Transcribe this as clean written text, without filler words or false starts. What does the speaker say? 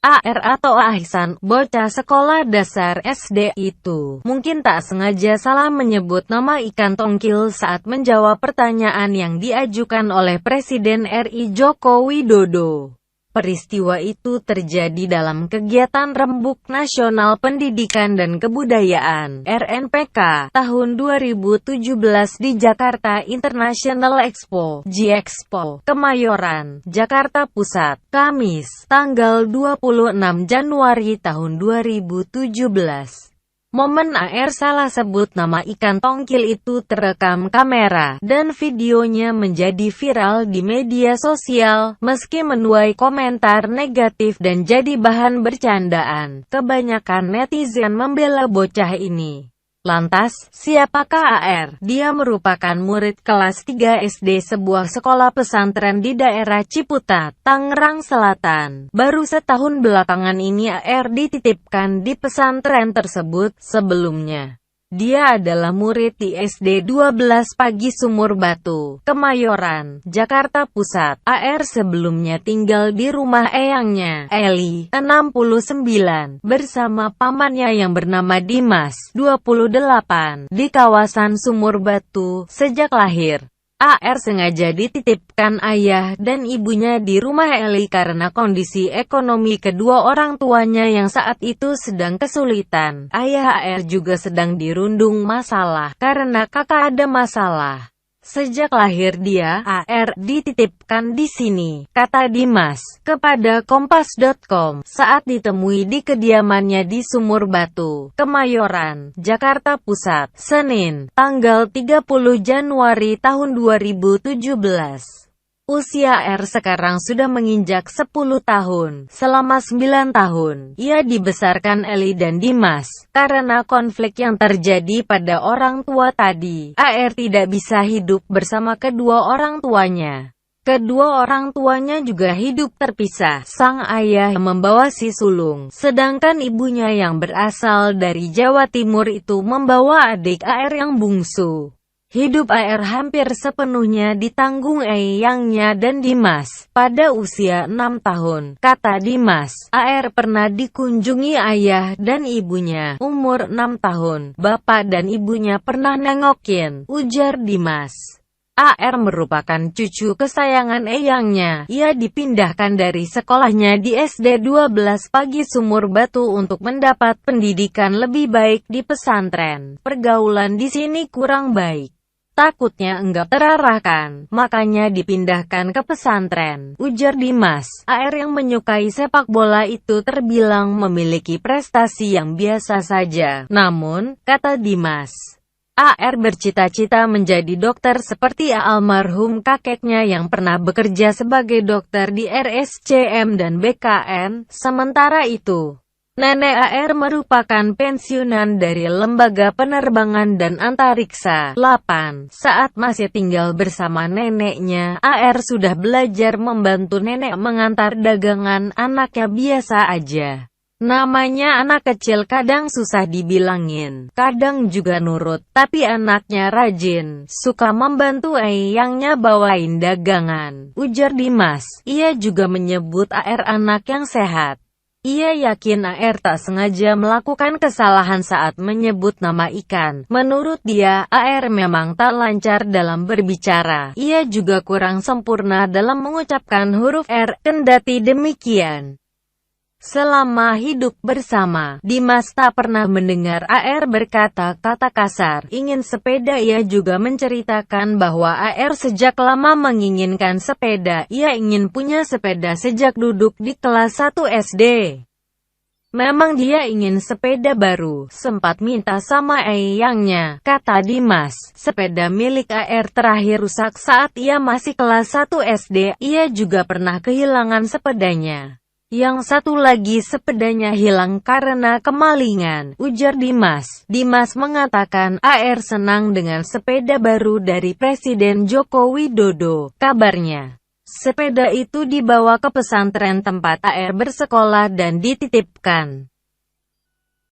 AR atau Ahsan, bocah sekolah dasar SD itu, mungkin tak sengaja salah menyebut nama ikan tongkil saat menjawab pertanyaan yang diajukan oleh Presiden RI Joko Widodo. Peristiwa itu terjadi dalam kegiatan Rembuk Nasional Pendidikan dan Kebudayaan (RNPK) tahun 2017 di Jakarta International Expo (G-Expo), Kemayoran, Jakarta Pusat, Kamis, tanggal 26 Januari tahun 2017. Momen AR salah sebut nama ikan tongkil itu terekam kamera, dan videonya menjadi viral di media sosial, meski menuai komentar negatif dan jadi bahan bercandaan. Kebanyakan netizen membela bocah ini. Lantas, siapakah AR? Dia merupakan murid kelas 3 SD sebuah sekolah pesantren di daerah Ciputat, Tangerang Selatan. Baru setahun belakangan ini AR dititipkan di pesantren tersebut. Sebelumnya, dia adalah murid di SD 12 Pagi Sumur Batu, Kemayoran, Jakarta Pusat. AR sebelumnya tinggal di rumah eyangnya, Eli, 69, bersama pamannya yang bernama Dimas, 28, di kawasan Sumur Batu. Sejak lahir, AR sengaja dititipkan ayah dan ibunya di rumah Eli karena kondisi ekonomi kedua orang tuanya yang saat itu sedang kesulitan. Ayah AR juga sedang dirundung masalah karena kakak ada masalah. Sejak lahir dia, AR, dititipkan di sini, kata Dimas, kepada Kompas.com, saat ditemui di kediamannya di Sumur Batu, Kemayoran, Jakarta Pusat, Senin, tanggal 30 Januari tahun 2017. Usia AR sekarang sudah menginjak 10 tahun. Selama 9 tahun, ia dibesarkan Eli dan Dimas. Karena konflik yang terjadi pada orang tua tadi, AR tidak bisa hidup bersama kedua orang tuanya. Kedua orang tuanya juga hidup terpisah. Sang ayah membawa si sulung, sedangkan ibunya yang berasal dari Jawa Timur itu membawa adik AR yang bungsu. Hidup AR hampir sepenuhnya ditanggung eyangnya dan Dimas. Pada usia 6 tahun, kata Dimas, AR pernah dikunjungi ayah dan ibunya. Umur 6 tahun, bapak dan ibunya pernah nengokin, ujar Dimas. AR merupakan cucu kesayangan eyangnya. Ia dipindahkan dari sekolahnya di SD 12 Pagi Sumur Batu untuk mendapat pendidikan lebih baik di pesantren. Pergaulan di sini kurang baik. Takutnya enggak terarahkan, makanya dipindahkan ke pesantren, ujar Dimas. AR yang menyukai sepak bola itu terbilang memiliki prestasi yang biasa saja. Namun, kata Dimas, AR bercita-cita menjadi dokter seperti almarhum kakeknya yang pernah bekerja sebagai dokter di RSCM dan BKN. Sementara itu, nenek AR merupakan pensiunan dari Lembaga Penerbangan dan Antariksa 8. Saat masih tinggal bersama neneknya, AR sudah belajar membantu nenek mengantar dagangan anaknya biasa aja. Namanya anak kecil kadang susah dibilangin, kadang juga nurut, tapi anaknya rajin, suka membantu eyangnya bawain dagangan, ujar Dimas. Ia juga menyebut AR anak yang sehat. Ia yakin AR tak sengaja melakukan kesalahan saat menyebut nama ikan. Menurut dia, AR memang tak lancar dalam berbicara. Ia juga kurang sempurna dalam mengucapkan huruf R. Kendati demikian, selama hidup bersama, Dimas tak pernah mendengar AR berkata kata kasar. Ingin sepeda. Ia juga menceritakan bahwa AR sejak lama menginginkan sepeda. Ia ingin punya sepeda sejak duduk di kelas 1 SD. Memang dia ingin sepeda baru, sempat minta sama eyangnya, kata Dimas. Sepeda milik AR terakhir rusak saat ia masih kelas 1 SD. Ia juga pernah kehilangan sepedanya. Yang satu lagi sepedanya hilang karena kemalingan, ujar Dimas. Dimas mengatakan AR senang dengan sepeda baru dari Presiden Joko Widodo. Kabarnya, sepeda itu dibawa ke pesantren tempat AR bersekolah dan dititipkan.